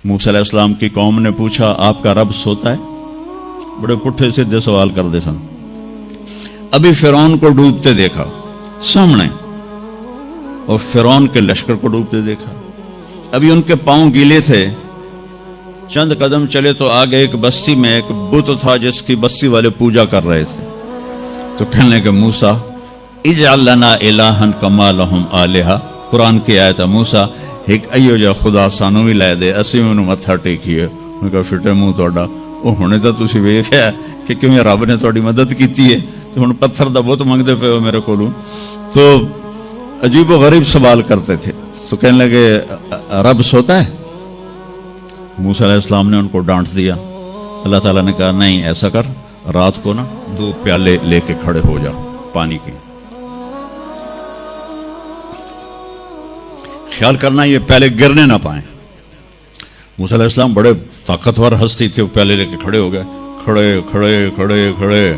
موسیٰ علیہ السلام کی قوم نے پوچھا آپ کا رب سوتا ہے؟ بڑے پٹھے سیدھے سوال کر دے سن. ابھی فرعون کو ڈوبتے دیکھا سامنے اور فرعون کے لشکر کو ڈوبتے دیکھا. ابھی ان کے پاؤں گیلے تھے. چند قدم چلے تو آگے ایک بستی میں ایک بت تھا جس کی بستی والے پوجا کر رہے تھے. تو کہنے کہ موسیٰ اجعل لنا الہن کما لہم آلہہ. قرآن کی آیت ہے موسیٰ ایک ایو جا خدا سانو بھی لے دے اسی میں انہوں متھا ٹیکیے. میں کہا فٹے منہ توڑا وہ ہونے تو تسی ویکھیا کہ کیویں رب نے تہاڈی مدد کیتی ہے تو ہن پتھر دا بت منگدے پے ہو میرے کولوں. تو عجیب و غریب سوال کرتے تھے. تو کہنے لگے رب سوتا ہے؟ موسیٰ علیہ السلام نے ان کو ڈانٹ دیا. اللہ تعالیٰ نے کہا نہیں ایسا کر رات کو نا 2 پیالے لے کے کھڑے ہو جا پانی کے. خیال کرنا یہ پیالے گرنے نہ پائیں. موسیٰ علیہ السلام بڑے طاقتور ہستی تھے. وہ پیالے لے کے کھڑے ہو گئے. کھڑے کھڑے کھڑے کھڑے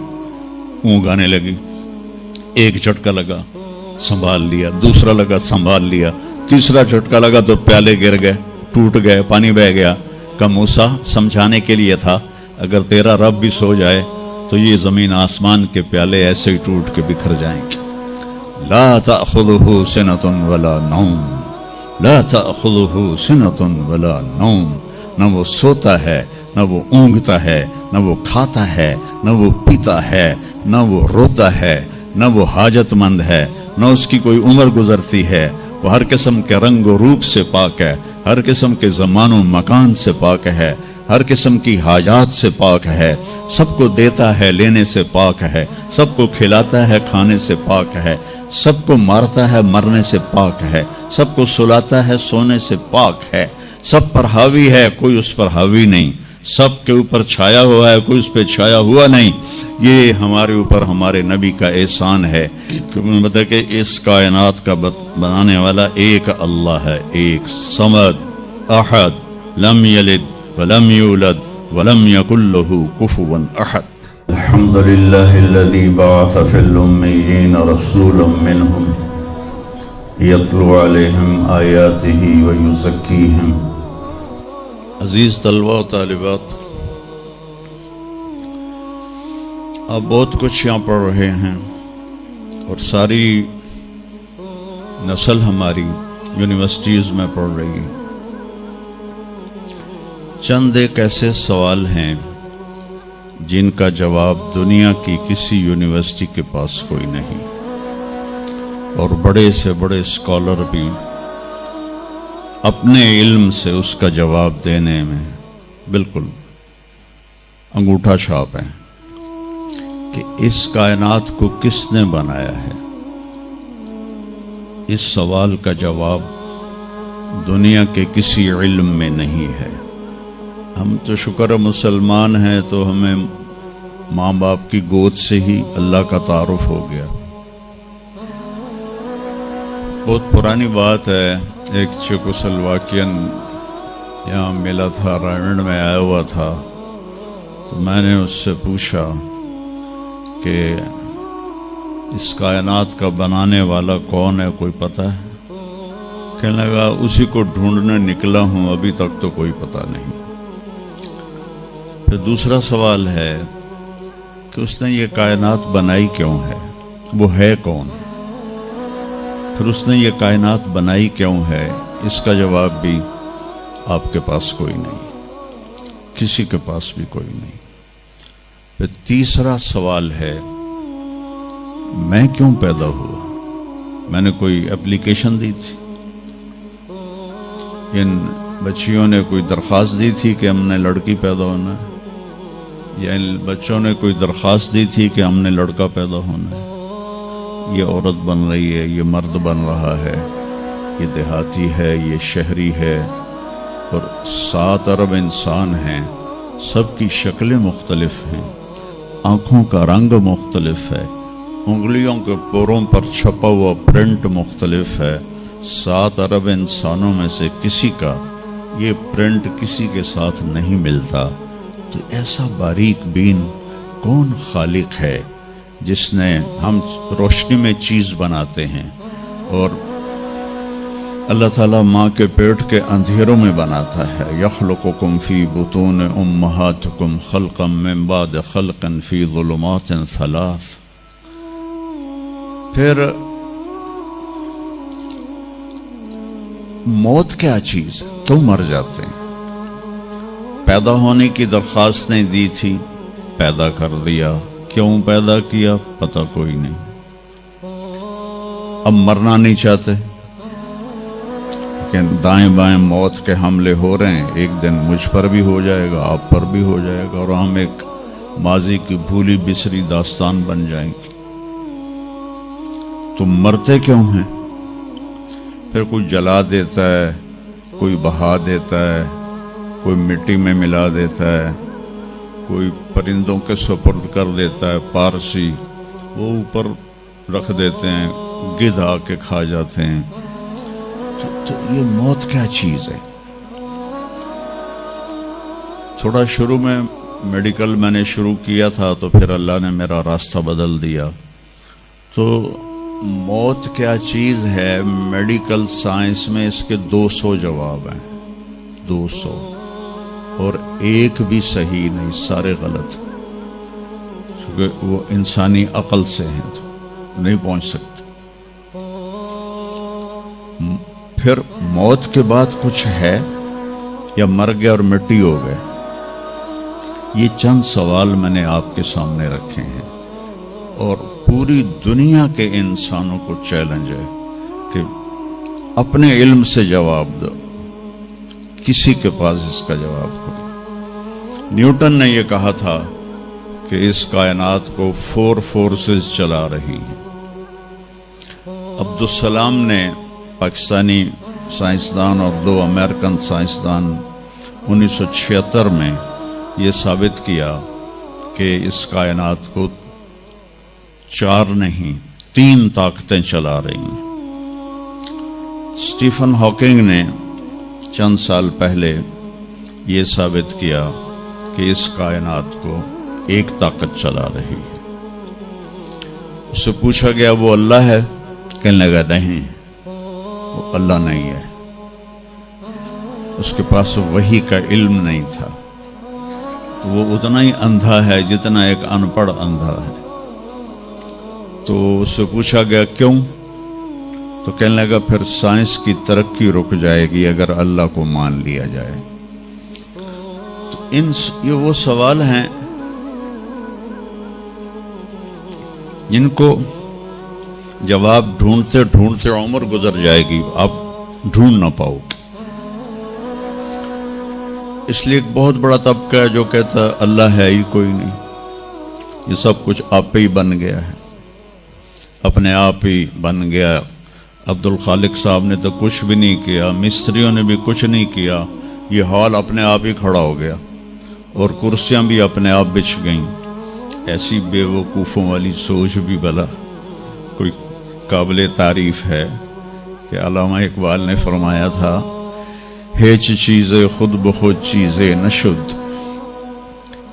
اونگ آنے لگی. ایک جھٹکا لگا سنبھال لیا, دوسرا لگا سنبھال لیا, تیسرا جھٹکا لگا تو پیالے گر گئے, ٹوٹ گئے, پانی بہ گیا. کہ موسیٰ سمجھانے کے لیے تھا اگر تیرا رب بھی سو جائے تو یہ زمین آسمان کے پیالے ایسے ہی ٹوٹ کے بکھر جائیں گے. لا تأخذہ سنۃ ولا نوم, لا تأخذہ سنۃ ولا نوم. نہ وہ سوتا ہے, نہ وہ اونگتا ہے, نہ وہ کھاتا ہے, نہ وہ پیتا ہے, نہ وہ روتا ہے, نہ وہ حاجت مند ہے, نہ اس کی کوئی عمر گزرتی ہے. وہ ہر قسم کے رنگ و روپ سے پاک ہے, ہر قسم کے زمان و مکان سے پاک ہے, ہر قسم کی حاجات سے پاک ہے. سب کو دیتا ہے, لینے سے پاک ہے, سب کو کھلاتا ہے, کھانے سے پاک ہے, سب کو مارتا ہے, مرنے سے پاک ہے, سب کو سلاتا ہے, سونے سے پاک ہے. سب پر حاوی ہے, کوئی اس پر حاوی نہیں. سب کے اوپر چھایا ہوا ہے, کوئی اس پہ چھایا ہوا نہیں. یہ ہمارے اوپر ہمارے نبی کا احسان ہے کہ انہوں نے بتایا کہ اس کائنات کا بنانے والا ایک اللہ ہے, ایک صمد احد لم یلد ولم یولد ولم یکن له کفوا احد. الحمد للہ الذی بعث فی الامیین رسولا منہم یتلو علیہم آیاتہ ویزکیہم. عزیز طلبہ و طالبات, آپ بہت کچھ یہاں پڑھ رہے ہیں اور ساری نسل ہماری یونیورسٹیز میں پڑھ رہی ہے. چند ایک ایسے سوال ہیں جن کا جواب دنیا کی کسی یونیورسٹی کے پاس کوئی نہیں, اور بڑے سے بڑے اسکالر بھی اپنے علم سے اس کا جواب دینے میں بالکل انگوٹھا چھاپ ہیں کہ اس کائنات کو کس نے بنایا ہے. اس سوال کا جواب دنیا کے کسی علم میں نہیں ہے. ہم تو شکر مسلمان ہیں تو ہمیں ماں باپ کی گود سے ہی اللہ کا تعارف ہو گیا. بہت پرانی بات ہے, ایک چیکوسلواکین یہاں ملا تھا, رائمنڈ میں آیا ہوا تھا. تو میں نے اس سے پوچھا کہ اس کائنات کا بنانے والا کون ہے, کوئی پتہ ہے؟ کہنے لگا اسی کو ڈھونڈنے نکلا ہوں, ابھی تک تو کوئی پتہ نہیں. پھر دوسرا سوال ہے کہ اس نے یہ کائنات بنائی کیوں ہے, وہ ہے کون؟ پھر اس نے یہ کائنات بنائی کیوں ہے, اس کا جواب بھی آپ کے پاس کوئی نہیں, کسی کے پاس بھی کوئی نہیں. پھر تیسرا سوال ہے میں کیوں پیدا ہوا؟ میں نے کوئی اپلیکیشن دی تھی؟ ان بچیوں نے کوئی درخواست دی تھی کہ ہم نے لڑکی پیدا ہونا ہے؟ یا ان بچوں نے کوئی درخواست دی تھی کہ ہم نے لڑکا پیدا ہونا ہے؟ یہ عورت بن رہی ہے, یہ مرد بن رہا ہے, یہ دیہاتی ہے, یہ شہری ہے, اور 7 ارب انسان ہیں. سب کی شکلیں مختلف ہیں, آنکھوں کا رنگ مختلف ہے, انگلیوں کے پوروں پر چھپا ہوا پرنٹ مختلف ہے. 7 ارب انسانوں میں سے کسی کا یہ پرنٹ کسی کے ساتھ نہیں ملتا. تو ایسا باریک بین کون خالق ہے جس نے, ہم روشنی میں چیز بناتے ہیں اور اللہ تعالیٰ ماں کے پیٹ کے اندھیروں میں بناتا ہے. یخلقکم فی بطون امہاتکم خلقا من بعد خلق فی ظلمات ثلاث. پھر موت کیا چیز ہے؟ کیوں مر جاتے ہیں؟ پیدا ہونے کی درخواست نہیں دی تھی، پیدا کر دیا. کیوں پیدا کیا پتہ کوئی نہیں. اب مرنا نہیں چاہتے، لیکن دائیں بائیں موت کے حملے ہو رہے ہیں. ایک دن مجھ پر بھی ہو جائے گا، آپ پر بھی ہو جائے گا، اور ہم ایک ماضی کی بھولی بسری داستان بن جائیں گے. تم مرتے کیوں ہیں؟ پھر کوئی جلا دیتا ہے، کوئی بہا دیتا ہے، کوئی مٹی میں ملا دیتا ہے، کوئی پرندوں کے سپرد کر دیتا ہے. پارسی وہ اوپر رکھ دیتے ہیں، گدھ آ کے کھا جاتے ہیں. تو یہ موت کیا چیز ہے؟ تھوڑا شروع میں میڈیکل میں نے شروع کیا تھا، تو پھر اللہ نے میرا راستہ بدل دیا. تو موت کیا چیز ہے؟ میڈیکل سائنس میں اس کے 200 جواب ہیں، 200، اور ایک بھی صحیح نہیں، سارے غلط، کیونکہ وہ انسانی عقل سے ہیں تو نہیں پہنچ سکتے. پھر موت کے بعد کچھ ہے یا مر گیا اور مٹی ہو گئے؟ یہ چند سوال میں نے آپ کے سامنے رکھے ہیں، اور پوری دنیا کے انسانوں کو چیلنج ہے کہ اپنے علم سے جواب دو. کسی کے پاس اس کا جواب ہو. نیوٹن نے یہ کہا تھا کہ اس کائنات کو 4 فورسز چلا رہی ہیں. عبدالسلام نے، پاکستانی سائنسدان اور 2 امریکن سائنسدان، 1976 میں یہ ثابت کیا کہ اس کائنات کو 4 نہیں 3 طاقتیں چلا رہی ہیں. اسٹیفن ہاکنگ نے چند سال پہلے یہ ثابت کیا کہ اس کائنات کو ایک طاقت چلا رہی ہے. اس سے پوچھا گیا وہ اللہ ہے؟ کہنے لگا نہیں، وہ اللہ نہیں ہے. اس کے پاس وحی کا علم نہیں تھا، تو وہ اتنا ہی اندھا ہے جتنا ایک ان پڑھ اندھا ہے. تو اس سے پوچھا گیا کیوں؟ تو کہنے لگا پھر سائنس کی ترقی رک جائے گی اگر اللہ کو مان لیا جائے. تو یہ وہ سوال ہیں جن کو جواب ڈھونڈتے ڈھونڈتے عمر گزر جائے گی، آپ ڈھونڈ نہ پاؤ. اس لیے ایک بہت بڑا طبقہ ہے جو کہتا ہے اللہ ہے ہی کوئی نہیں، یہ سب کچھ آپ پہ ہی بن گیا ہے، اپنے آپ ہی بن گیا. عبد الخالق صاحب نے تو کچھ بھی نہیں کیا، مستریوں نے بھی کچھ نہیں کیا، یہ ہال اپنے آپ ہی کھڑا ہو گیا اور کرسیاں بھی اپنے آپ بچھ گئیں. ایسی بے وقوفوں والی سوچ بھی بلا کوئی قابل تعریف ہے کہ علامہ اقبال نے فرمایا تھا ہیچ چیزیں خود بخود چیزیں نشد،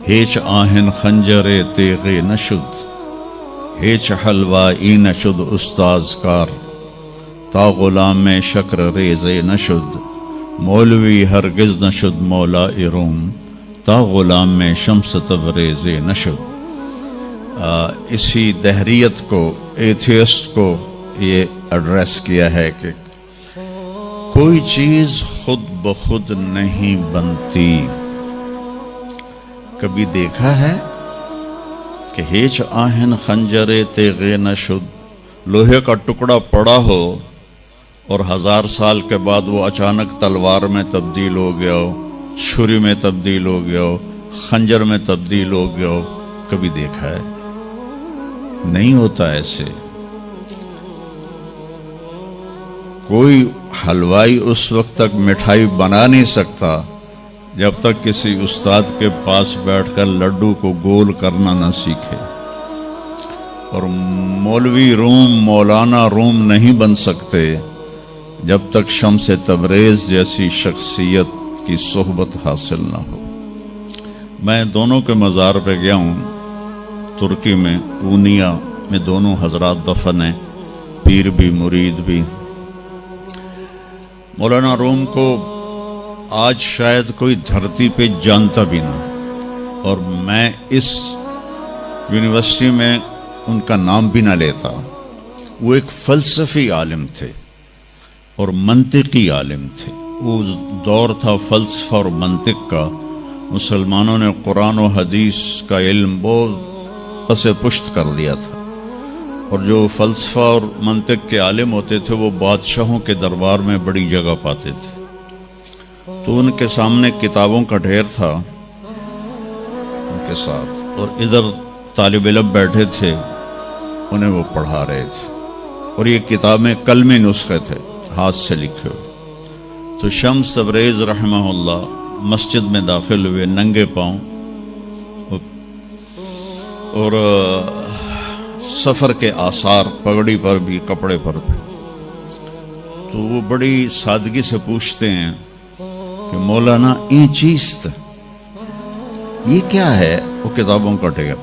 ہیچ آہن خنجر تیغ نشد، ہیچ حلوائی نشد استاذ کار، تا غلام میں شکر ریز نشد، مولوی ہرگز نشد مولا روم، تا غلام میں شمس تبریز نشد. اسی دہریت کو، ایتھیسٹ کو یہ ایڈریس کیا ہے کہ کوئی چیز خود بخود نہیں بنتی. کبھی دیکھا ہے کہ ہیچ آہن خنجر تیغ نشد، لوہے کا ٹکڑا پڑا ہو اور 1000 سال کے بعد وہ اچانک تلوار میں تبدیل ہو گیا ہو، چھری میں تبدیل ہو گیا ہو، خنجر میں تبدیل ہو گیا ہو؟ کبھی دیکھا ہے؟ نہیں ہوتا ایسے. کوئی حلوائی اس وقت تک مٹھائی بنا نہیں سکتا جب تک کسی استاد کے پاس بیٹھ کر لڈو کو گول کرنا نہ سیکھے. اور مولوی روم، مولانا روم نہیں بن سکتے جب تک شمس تبریز جیسی شخصیت کی صحبت حاصل نہ ہو. میں دونوں کے مزار پہ گیا ہوں، ترکی میں اونیا میں دونوں حضرات دفن ہیں، پیر بھی مرید بھی. مولانا روم کو آج شاید کوئی دھرتی پہ جانتا بھی نہ، اور میں اس یونیورسٹی میں ان کا نام بھی نہ لیتا۔ وہ ایک فلسفی عالم تھے اور منطقی عالم تھے۔ وہ دور تھا فلسفہ اور منطق کا، مسلمانوں نے قرآن و حدیث کا علم بہت پس پشت کر دیا تھا، اور جو فلسفہ اور منطق کے عالم ہوتے تھے وہ بادشاہوں کے دربار میں بڑی جگہ پاتے تھے۔ تو ان کے سامنے کتابوں کا ڈھیر تھا ان کے ساتھ، اور ادھر طالب علم بیٹھے تھے، انہیں وہ پڑھا رہے تھے، اور یہ کتابیں کلمی نسخے تھے ہاتھ سے لکھے ہوئے۔ تو شمس تبریز رحمہ اللہ مسجد میں داخل ہوئے ننگے پاؤں، اور سفر کے آثار پگڑی پر بھی کپڑے پر بھی۔ تو وہ بڑی سادگی سے پوچھتے ہیں کہ مولانا این چیز یہ کیا ہے؟ وہ کتابوں کا ڈھیر۔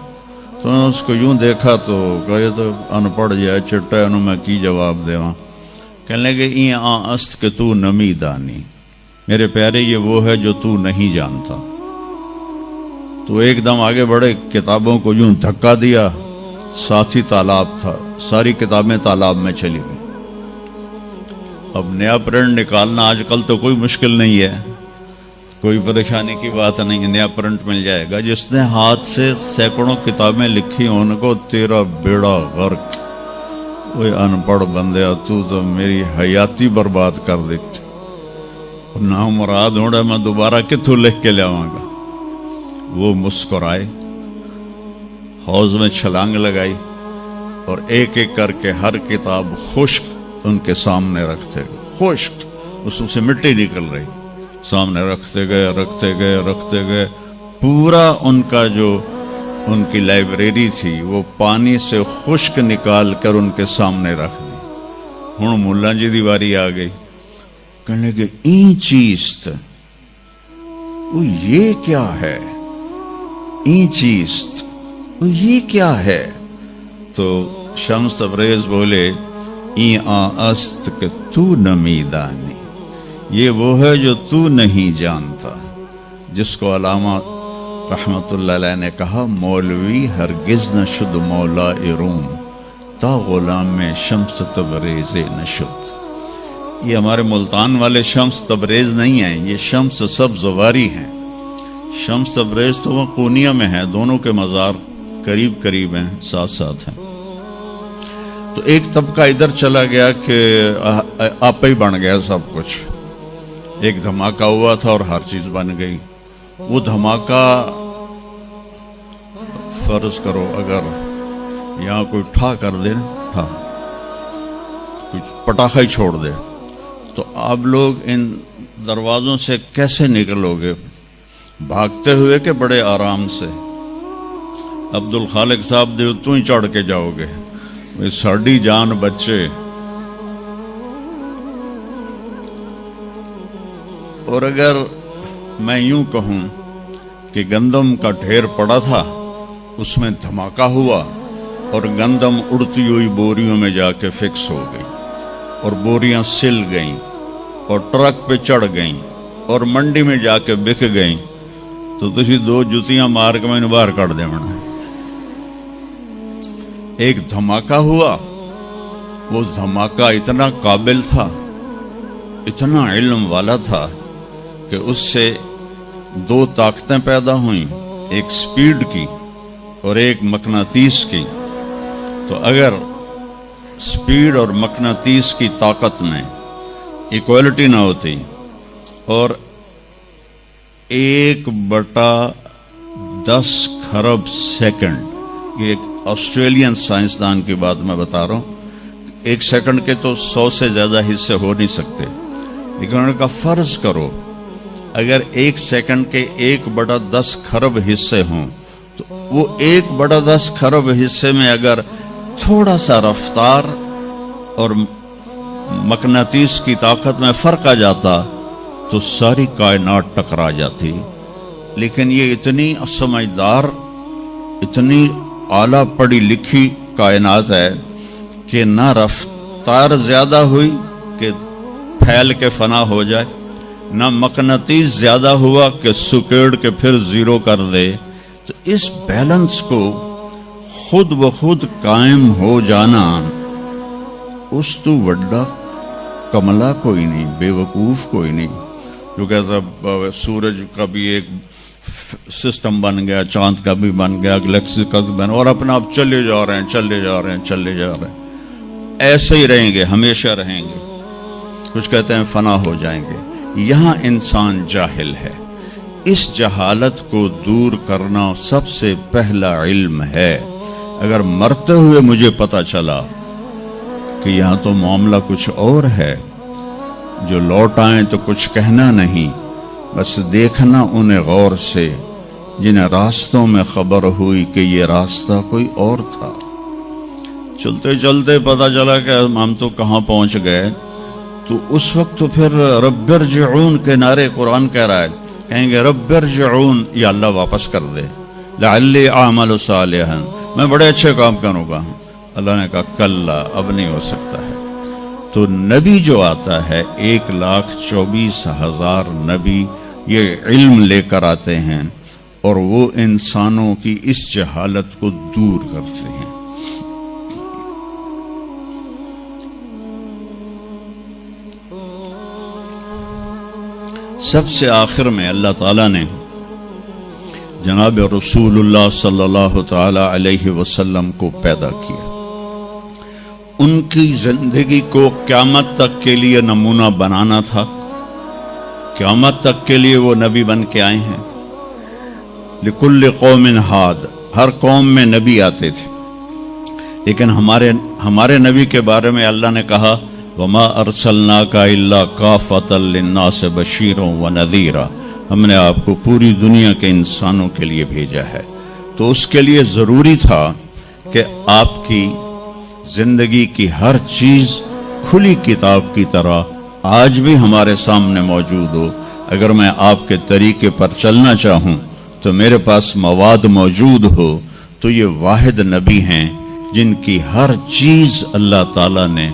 تو نے اس کو یوں دیکھا تو کہے تو ان پڑھ جائے چٹا انہوں میں کی جواب دے وہاں، کہنے لگے این است کہ تو نمی دانی، میرے پیارے یہ وہ ہے جو تو نہیں جانتا۔ تو ایک دم آگے بڑھے، کتابوں کو یوں دھکا دیا، ساتھ ہی تالاب تھا، ساری کتابیں تالاب میں چلی گئی۔ اب نیا پرنٹ نکالنا آج کل تو کوئی مشکل نہیں ہے، کوئی پریشانی کی بات نہیں، نیا پرنٹ مل جائے گا۔ جس نے ہاتھ سے سینکڑوں کتابیں لکھی ان کو تیرا بیڑا غرق، وہ ان پڑھ بندیا تو میری حیاتی برباد کر دیتی، نہ مراد ہوڑا میں دوبارہ کتوں لکھ کے لیاواں گا۔ وہ مسکرائے، حوض میں چھلانگ لگائی، اور ایک ایک کر کے ہر کتاب خشک ان کے سامنے رکھتے گئے، خشک، اس سے مٹی نکل رہی، سامنے رکھتے گئے رکھتے گئے رکھتے گئے، پورا ان کا جو ان کی لائبریری تھی وہ پانی سے خشک نکال کر ان کے سامنے رکھ دی۔ ہوں ملا جی دی واری آ گئی، کہنے لگے این چیز تھا، وہ یہ کیا ہے؟ این چیز وہ یہ کیا ہے؟ تو شمس تبریز بولے این است کہ تو نمی دانی، یہ وہ ہے جو تو نہیں جانتا، جس کو علامہ رحمت اللہ علیہ نے کہا مولوی ہرگز نہ شد مولا روم تا غلام میں شمس تبریز نشد۔ یہ ہمارے ملتان والے شمس تبریز نہیں ہیں، یہ شمس سب زواری ہیں۔ شمس تبریز تو وہ قونیہ میں ہے، دونوں کے مزار قریب قریب ہیں، ساتھ ساتھ ہیں۔ تو ایک طبقہ ادھر چلا گیا کہ آپ ہی بن گیا سب کچھ، ایک دھماکہ ہوا تھا اور ہر چیز بن گئی۔ وہ دھماکہ فرض کرو اگر یہاں کوئی ٹھا کر دے، ٹھا کوئی پٹاخہ ہی چھوڑ دے، تو آپ لوگ ان دروازوں سے کیسے نکلو گے؟ بھاگتے ہوئے کہ بڑے آرام سے؟ عبد الخالق صاحب دے تو ہی چڑھ کے جاؤ گے، ساڑی جان بچے۔ اور اگر میں یوں کہوں کہ گندم کا ڈھیر پڑا تھا، اس میں دھماکہ ہوا اور گندم اڑتی ہوئی بوریوں میں جا کے فکس ہو گئی، اور بوریاں سل گئیں اور ٹرک پہ چڑھ گئیں اور منڈی میں جا کے بک گئیں، تو تسی دو جتیاں مار کے میں باہر کر دینا۔ ایک دھماکہ ہوا، وہ دھماکہ اتنا قابل تھا، اتنا علم والا تھا کہ اس سے دو طاقتیں پیدا ہوئیں، ایک سپیڈ کی اور ایک مقناطیس کی۔ تو اگر سپیڈ اور مقناطیس کی طاقت میں ایکوالٹی نہ ہوتی اور 1/10 خرب سیکنڈ، یہ ایک آسٹریلین سائنسدان کی بات میں بتا رہا ہوں، 1 سیکنڈ کے تو 100 سے زیادہ حصے ہو نہیں سکتے، لیکن انہوں نے کہا فرض کرو اگر 1 سیکنڈ کے 1/10 خرب حصے ہوں، تو وہ 1/10 خرب حصے میں اگر تھوڑا سا رفتار اور مقناطیس کی طاقت میں فرق آ جاتا تو ساری کائنات ٹکرا جاتی۔ لیکن یہ اتنی سمجھدار، اتنی اعلیٰ پڑھی لکھی کائنات ہے کہ نہ رفتار زیادہ ہوئی کہ پھیل کے فنا ہو جائے، نہ مقناطیس زیادہ ہوا کہ سکیڑ کے پھر زیرو کر دے. تو اس بیلنس کو خود بخود قائم ہو جانا اس تو وڈا کملا کوئی نہیں، بے وقوف کوئی نہیں. جو کہتا سورج کا بھی ایک سسٹم بن گیا، چاند کا بھی بن گیا، گلیکسی کا بھی بن گیا، اور اپنا آپ چلے جا رہے ہیں چلے جا رہے ہیں چلے جا رہے ہیں. ایسے ہی رہیں گے، ہمیشہ رہیں گے. کچھ کہتے ہیں فنا ہو جائیں گے. یہاں انسان جاہل ہے. اس جہالت کو دور کرنا سب سے پہلا علم ہے. اگر مرتے ہوئے مجھے پتا چلا کہ یہاں تو معاملہ کچھ اور ہے، جو لوٹ آئیں تو کچھ کہنا نہیں، بس دیکھنا انہیں غور سے جنہیں راستوں میں خبر ہوئی کہ یہ راستہ کوئی اور تھا. چلتے چلتے پتا چلا کہ ہم تو کہاں پہنچ گئے. تو اس وقت تو پھر رب ارجعون کے نعرے قرآن کہہ رہا ہے. کہیں گے رب ارجعون، یا اللہ واپس کر دے، لعلی اعمل صالحا، میں بڑے اچھے کام کروں گا. اللہ نے کہا کلا، اب نہیں ہو سکتا ہے. تو نبی جو آتا ہے 1,24,000 نبی یہ علم لے کر آتے ہیں اور وہ انسانوں کی اس جہالت کو دور کرتے ہیں. سب سے آخر میں اللہ تعالیٰ نے جناب رسول اللہ صلی اللہ تعالی علیہ وسلم کو پیدا کیا. ان کی زندگی کو قیامت تک کے لیے نمونہ بنانا تھا. قیامت تک کے لیے وہ نبی بن کے آئے ہیں. لکل قوم ہاد، ہر قوم میں نبی آتے تھے، لیکن ہمارے نبی کے بارے میں اللہ نے کہا وما ارسلناک الا کافۃ للناس بشیرا ونذیرا، ہم نے آپ کو پوری دنیا کے انسانوں کے لیے بھیجا ہے. تو اس کے لیے ضروری تھا کہ آپ کی زندگی کی ہر چیز کھلی کتاب کی طرح آج بھی ہمارے سامنے موجود ہو. اگر میں آپ کے طریقے پر چلنا چاہوں تو میرے پاس مواد موجود ہو. تو یہ واحد نبی ہیں جن کی ہر چیز اللہ تعالیٰ نے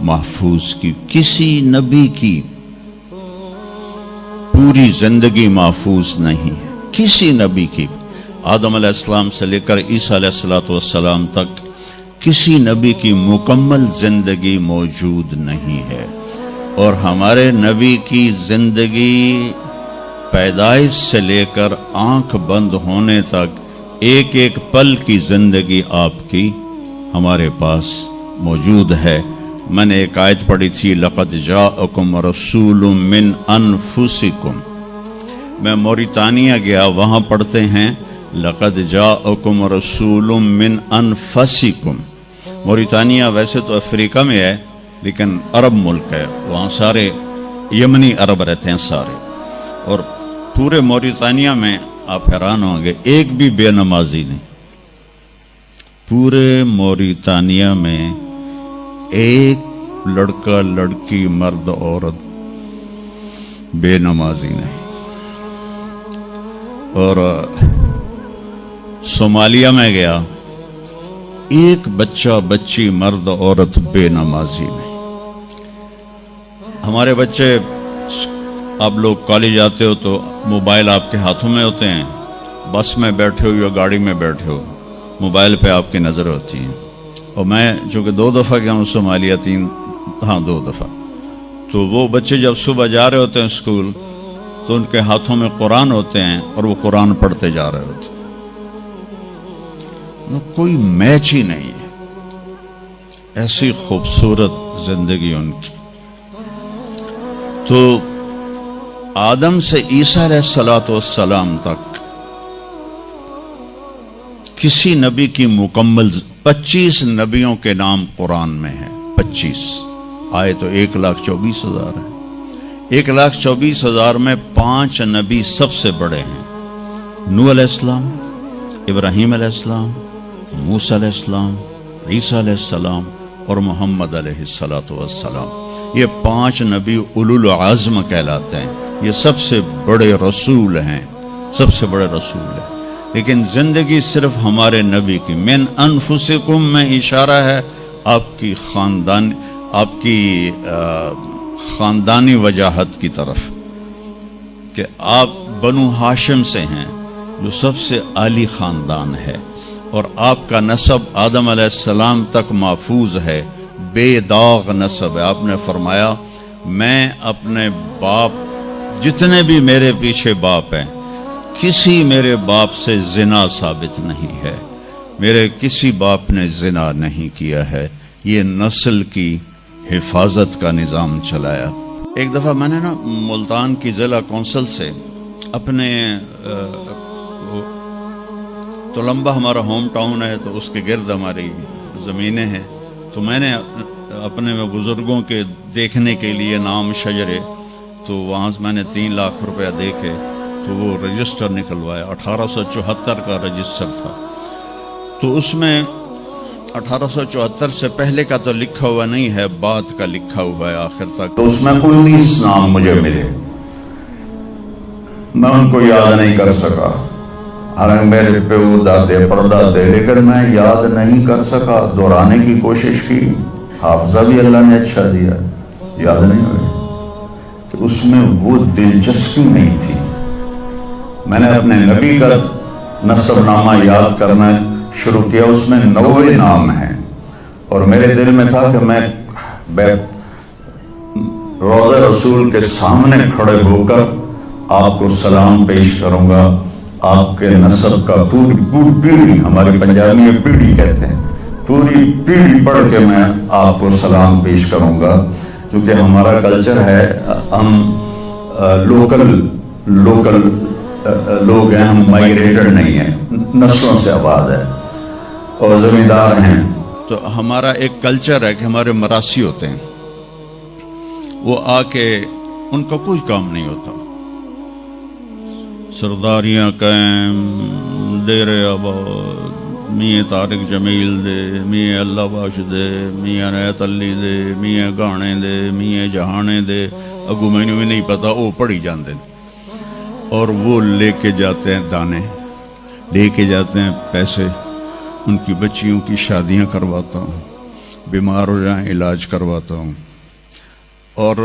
محفوظ کی. کسی نبی کی پوری زندگی محفوظ نہیں ہے، کسی نبی کی. آدم علیہ السلام سے لے کر عیسیٰ علیہ السلام تک کسی نبی کی مکمل زندگی موجود نہیں ہے. اور ہمارے نبی کی زندگی پیدائش سے لے کر آنکھ بند ہونے تک ایک ایک پل کی زندگی آپ کی ہمارے پاس موجود ہے. میں نے ایک آیت پڑھی تھی لقد جاءکم رسول من انفسکم. میں موریتانیہ گیا، وہاں پڑھتے ہیں لقد جاءکم رسول من انفسکم. موریتانیہ ویسے تو افریقہ میں ہے لیکن عرب ملک ہے، وہاں سارے یمنی عرب رہتے ہیں سارے. اور پورے موریتانیہ میں آپ حیران ہوں گے ایک بھی بے نمازی نہیں. پورے موریتانیہ میں ایک لڑکا لڑکی مرد عورت بے نمازی نہیں. اور صومالیہ میں گیا، ایک بچہ بچی مرد عورت بے نمازی نہیں. ہمارے بچے، آپ لوگ کالج آتے ہو تو موبائل آپ کے ہاتھوں میں ہوتے ہیں، بس میں بیٹھے ہو یا گاڑی میں بیٹھے ہو موبائل پہ آپ کی نظر ہوتی ہے. اور میں چونکہ 2 دفعہ گیا ہوں صومالیہ، 2 دفعہ، تو وہ بچے جب صبح جا رہے ہوتے ہیں اسکول تو ان کے ہاتھوں میں قرآن ہوتے ہیں اور وہ قرآن پڑھتے جا رہے ہوتے ہیں. کوئی میچ ہی نہیں ہے. ایسی خوبصورت زندگی ان کی. تو آدم سے عیسیٰ علیہ السلام تک کسی نبی کی مکمل 25 نبیوں کے نام قرآن میں ہیں. 25 آئے تو 1,24,000 ہیں. 1,24,000 میں 5 نبی سب سے بڑے ہیں. نوح علیہ السلام، ابراہیم علیہ السلام، موسیٰ علیہ السلام، عیسیٰ علیہ السلام اور محمد علیہ السلام. یہ 5 نبی اولو العزم کہلاتے ہیں. یہ سب سے بڑے رسول ہیں، سب سے بڑے رسول ہیں. لیکن زندگی صرف ہمارے نبی کی. من انفسکم میں اشارہ ہے آپ کی خاندان، آپ کی خاندانی وجاہت کی طرف کہ آپ بنو ہاشم سے ہیں جو سب سے عالی خاندان ہے، اور آپ کا نسب آدم علیہ السلام تک محفوظ ہے، بے داغ نسب ہے۔ آپ نے فرمایا میں اپنے باپ، جتنے بھی میرے پیچھے باپ ہیں، کسی میرے باپ سے زنا ثابت نہیں ہے، میرے کسی باپ نے زنا نہیں کیا ہے۔ یہ نسل کی حفاظت کا نظام چلایا۔ ایک دفعہ میں نے ملتان کی ضلع کونسل سے اپنے تلمبہ ہمارا ہوم ٹاؤن ہے، تو اس کے گرد ہماری زمینیں ہیں، تو میں نے اپنے بزرگوں کے دیکھنے کے لیے نام شجرے، تو وہاں سے میں نے 3 لاکھ روپیہ دے کے تو وہ رجسٹر نکلوایا۔ 1874 کا رجسٹر تھا، تو اس میں 1874 سے پہلے کا تو لکھا ہوا نہیں ہے، بعد کا لکھا ہوا ہے آخر تک۔ تو اس میں 19 نام مجھے ملے، میں ان کو یاد نہیں کر سکا، حالانکہ میرے پیو دادے پردادے، لیکن میں یاد نہیں کر سکا۔ دہرانے کی کوشش کی، حافظہ بھی اللہ نے اچھا دیا، یاد نہیں ہوئی کہ اس میں وہ دلچسپی نہیں تھی۔ میں نے اپنے نبی کا نسب نامہ یاد کرنا شروع کیا، اس میں 90 نام ہیں، اور میرے دل میں تھا کہ میں روضہ رسول کے سامنے کھڑے ہو کر آپ کو سلام پیش کروں گا، آپ کے نسب کا پوری پیڑھی، ہماری پنجابی میں پیڑھی کہتے ہیں، پوری پیڑھی پڑھ کے میں آپ کو سلام پیش کروں گا، کیونکہ ہمارا کلچر ہے، ہم لوکل لوگ ہیں، ہم مائگریٹڈ نہیں ہیں، نسلوں سے آباد ہے اور زمیندار ہیں۔ تو ہمارا ایک کلچر ہے کہ ہمارے مراسی ہوتے ہیں، وہ آ کے ان کا کوئی کام نہیں ہوتا، سرداریاں قائم، دیر آباد، میاں طارق جمیل دے، میاں اللہ بخش دے، میاں نیت علی دے، میاں گانے دے، میاں جہانے دے، اگو میں بھی نہیں پتا، وہ پڑھی جاندے، اور وہ لے کے جاتے ہیں دانے، لے کے جاتے ہیں پیسے، ان کی بچیوں کی شادیاں کرواتا ہوں، بیمار ہو جائیں علاج کرواتا ہوں، اور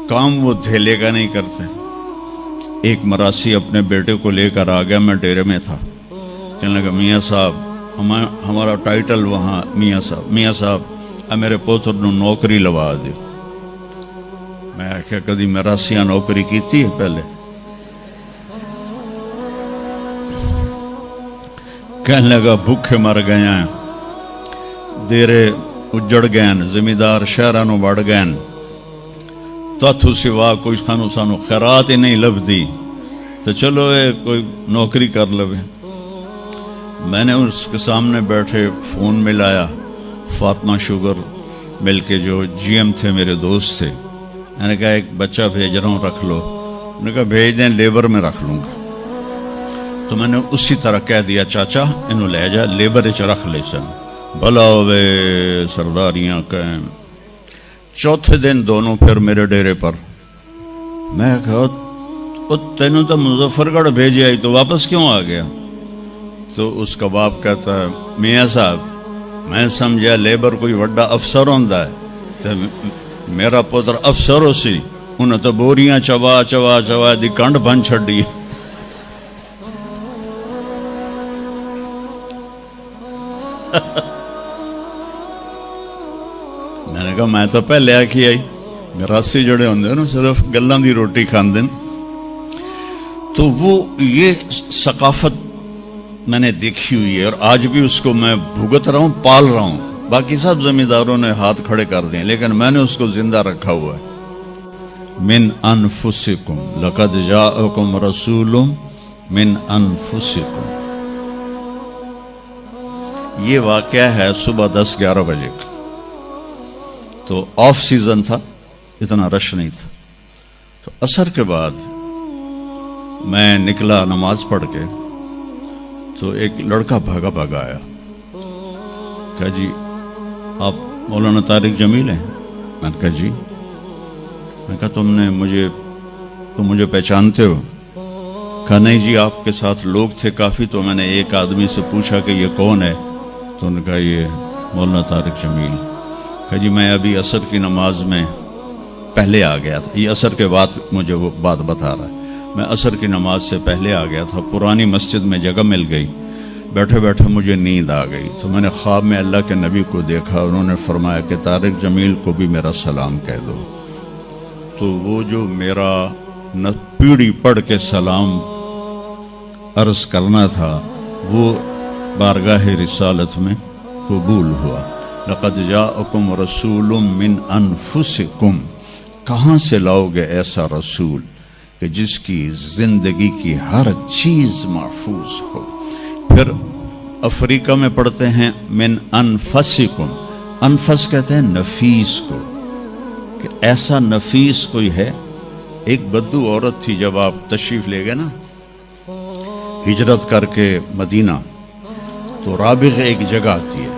کام وہ دھیلے کا نہیں کرتے۔ ایک مراسی اپنے بیٹے کو لے کر آ گیا، میں ڈیرے میں تھا، کہنے لگا میاں صاحب، ہمارا ٹائٹل وہاں میاں صاحب اب میرے پوتر نو نوکری لوا دی۔ میں آخیا کدی مراسیاں نوکری کیتی ہے پہلے؟ کہنے لگا بھوکے مر گئے ہیں، دیرے اجڑ گئے، زمیندار شہرانو بڑھ گئے، تاتھو سوا کوئی سانو خیرات ہی نہیں لبدی، تو چلو کوئی نوکری کر لوے۔ میں نے اس کے سامنے بیٹھے فون ملایا، فاطمہ شوگر مل کے جو جی ایم تھے، میرے دوست تھے، میں نے کہا ایک بچہ بھیج رہا ہوں، رکھ لو۔ انہوں نے کہا بھیج دیں، لیبر میں رکھ لوں گا۔ تو میں نے اسی طرح کہہ دیا چاچا انہوں لے جا، لیبر اچ رکھ لے سن، بھلا ہوئے سرداریاں قائم۔ چوتھے دن دونوں پھر میرے ڈیرے پر، میں کہا تینوں تو مظفر گڑھ بھیجے آئی تو واپس کیوں آ گیا؟ تو اس کا باپ کہتا ہے میاں صاحب میں سمجھا لیبر کوئی وڈا افسر ہوندا ہے، تو میرا پتر افسر ہو سی، انہیں تو بوریاں چوا چوا چوا دی کنڈ بن چھڑی۔ میں نے کہا میں تو پہلے آکھی آئی، مراسی جڑے ہوندے نا صرف گلاں دی روٹی کھاندے، تو وہ یہ ثقافت میں نے دیکھی ہوئی ہے، اور آج بھی اس کو میں بھگت رہا ہوں، پال رہا ہوں۔ باقی سب زمینداروں نے ہاتھ کھڑے کر دیے، لیکن میں نے اس کو زندہ رکھا ہوا ہے۔ من انفسکم لقد جاءکم رسول من انفسکم۔ یہ واقعہ ہے صبح 10-11 بجے کا، تو آف سیزن تھا، اتنا رش نہیں تھا۔ تو عصر کے بعد میں نکلا نماز پڑھ کے، تو ایک لڑکا بھاگا بھاگا آیا، کہا جی آپ مولانا طارق جمیل ہیں؟ میں نے کہا جی۔ میں کہا تم مجھے پہچانتے ہو؟ کہا نہیں جی، آپ کے ساتھ لوگ تھے کافی، تو میں نے ایک آدمی سے پوچھا کہ یہ کون ہے، تو انہوں نے کہا یہ مولانا طارق جمیل۔ کہا جی میں ابھی عصر کی نماز میں پہلے آ گیا تھا، یہ عصر کے بعد مجھے وہ بات بتا رہا ہے، میں عصر کی نماز سے پہلے آ گیا تھا، پرانی مسجد میں جگہ مل گئی، بیٹھے بیٹھے مجھے نیند آ گئی، تو میں نے خواب میں اللہ کے نبی کو دیکھا، انہوں نے فرمایا کہ طارق جمیل کو بھی میرا سلام کہہ دو۔ تو وہ جو میرا پیڑھی پڑھ کے سلام عرض کرنا تھا وہ بارگاہ رسالت میں قبول ہوا۔ لقد جاءکم رسول من انفسکم، کہاں سے لاؤ گے ایسا رسول کہ جس کی زندگی کی ہر چیز محفوظ ہو۔ پھر افریقہ میں پڑھتے ہیں من انفسکم، انفس کہتے ہیں نفیس کو، کہ ایسا نفیس کوئی ہے۔ ایک بدو عورت تھی، جب آپ تشریف لے گئے نا ہجرت کر کے مدینہ، تو رابغ ایک جگہ آتی ہے،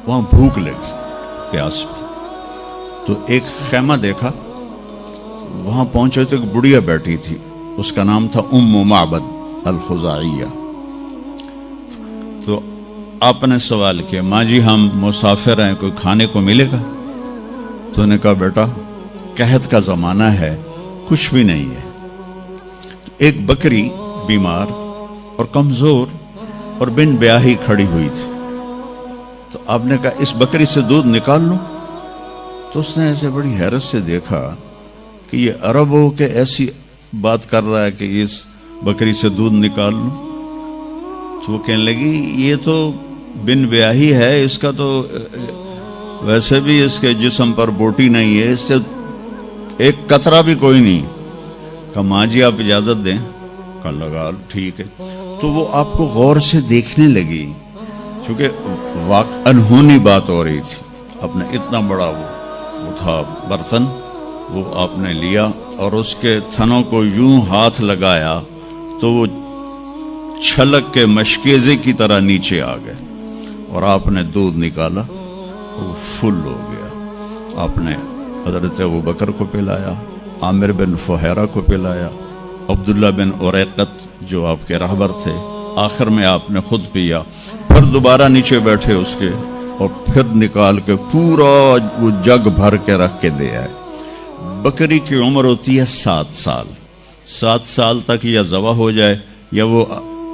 وہاں بھوک لگی، پیاس بھی، تو ایک خیمہ دیکھا، وہاں پہنچے تو ایک بڑھیا بیٹھی تھی، اس کا نام تھا ام معبد الخزاعیہ۔ تو آپ نے سوال کیا، ماں جی ہم مسافر ہیں، کوئی کھانے کو ملے گا؟ تو نے کہا بیٹا قحط کا زمانہ ہے، کچھ بھی نہیں ہے۔ تو ایک بکری بیمار اور کمزور اور بن بیاہی کھڑی ہوئی تھی، تو آپ نے کہا اس بکری سے دودھ نکال لوں؟ تو اس نے ایسے بڑی حیرت سے دیکھا کہ یہ عرب ہو کے ایسی بات کر رہا ہے کہ اس بکری سے دودھ نکال لوں؟ تو وہ کہنے لگی یہ تو بن بیاہی ہے، اس کا تو ویسے بھی اس کے جسم پر بوٹی نہیں ہے، اس سے ایک قطرہ بھی کوئی نہیں۔ کہا ماں جی آپ اجازت دیں؟ کہا لگا ٹھیک ہے۔ تو وہ آپ کو غور سے دیکھنے لگی، کیونکہ انہونی بات ہو رہی تھی۔ اپنے اتنا بڑا وہ تھا برتن، وہ آپ نے لیا اور اس کے تھنوں کو یوں ہاتھ لگایا تو وہ چھلک کے مشکیزے کی طرح نیچے آ گئے، اور آپ نے دودھ نکالا، وہ فل ہو گیا۔ آپ نے حضرت ابوبکر کو پلایا، عامر بن فہیرہ کو پلایا، عبداللہ بن اریقت جو آپ کے رہبر تھے، آخر میں آپ نے خود پیا، پھر دوبارہ نیچے بیٹھے اس کے، اور پھر نکال کے پورا وہ جگ بھر کے رکھ کے دے آئے۔ بکری کی عمر ہوتی ہے 7 سال، 7 سال تک یا ذبح ہو جائے یا وہ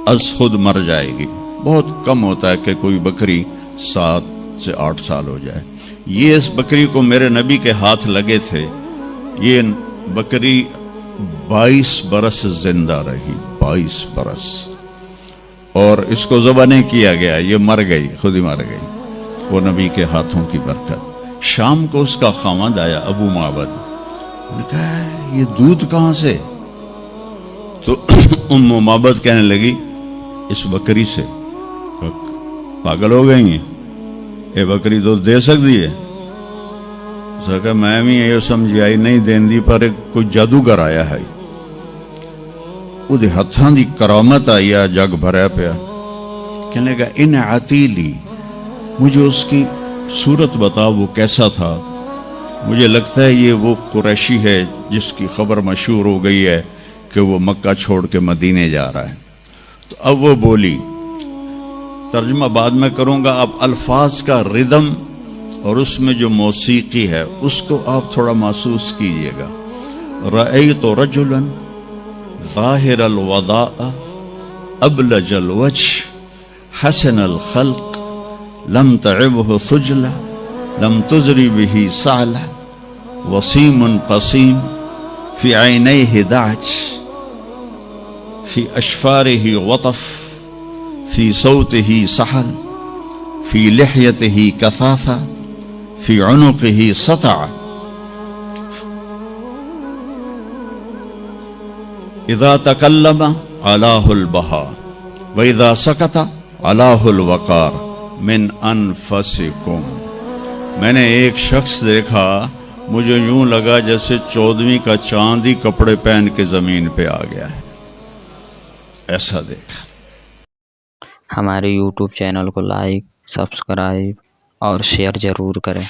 از خود مر جائے گی۔ بہت کم ہوتا ہے کہ کوئی بکری 7 سے 8 سال ہو جائے۔ یہ اس بکری کو میرے نبی کے ہاتھ لگے تھے، یہ بکری 22 برس زندہ رہی، 22 برس، اور اس کو ذبح نہیں کیا گیا، یہ مر گئی، خود ہی مر گئی، وہ نبی کے ہاتھوں کی برکت۔ شام کو اس کا خامد آیا ابو معبد، نے کہا یہ دودھ کہاں سے؟ تو ام معبد کہنے لگی اس بکری سے۔ پاگل ہو گئی ہیں، یہ بکری دودھ دے سکتی ہے؟ کہ میں بھی یہ سمجھی آئی نہیں دین دی، پر کوئی جادوگر آیا ہے، وہ دے ہتھاں دی کرامت آئی ہے، جگ بھریا پیا۔ کہنے لگا ان عتیلی، مجھے اس کی صورت بتا، وہ کیسا تھا؟ مجھے لگتا ہے یہ وہ قریشی ہے جس کی خبر مشہور ہو گئی ہے کہ وہ مکہ چھوڑ کے مدینے جا رہا ہے۔ تو اب وہ بولی، ترجمہ بعد میں کروں گا، اب الفاظ کا ردم اور اس میں جو موسیقی ہے اس کو آپ تھوڑا محسوس کیجئے گا۔ رأیت رجلا ظاہر الوداء ابلج الوجه حسن الخلق لم تعبه ثجلة لم تزری به سعلة وسیم قسیم فی عینیہ دعج فی اشفارہ وطف فی صوتہ سحل فی لحیتہ کثافہ فی عنقہ سطع اذا تکلم علاہ البہاء واذا سکت علاہ الوقار من انفسکم۔ میں نے ایک شخص دیکھا، مجھے یوں لگا جیسے 14ویں کا چاند ہی کپڑے پہن کے زمین پہ آ گیا ہے، ایسا دیکھا۔ ہمارے یوٹیوب چینل کو لائک، سبسکرائب اور شیئر ضرور کریں۔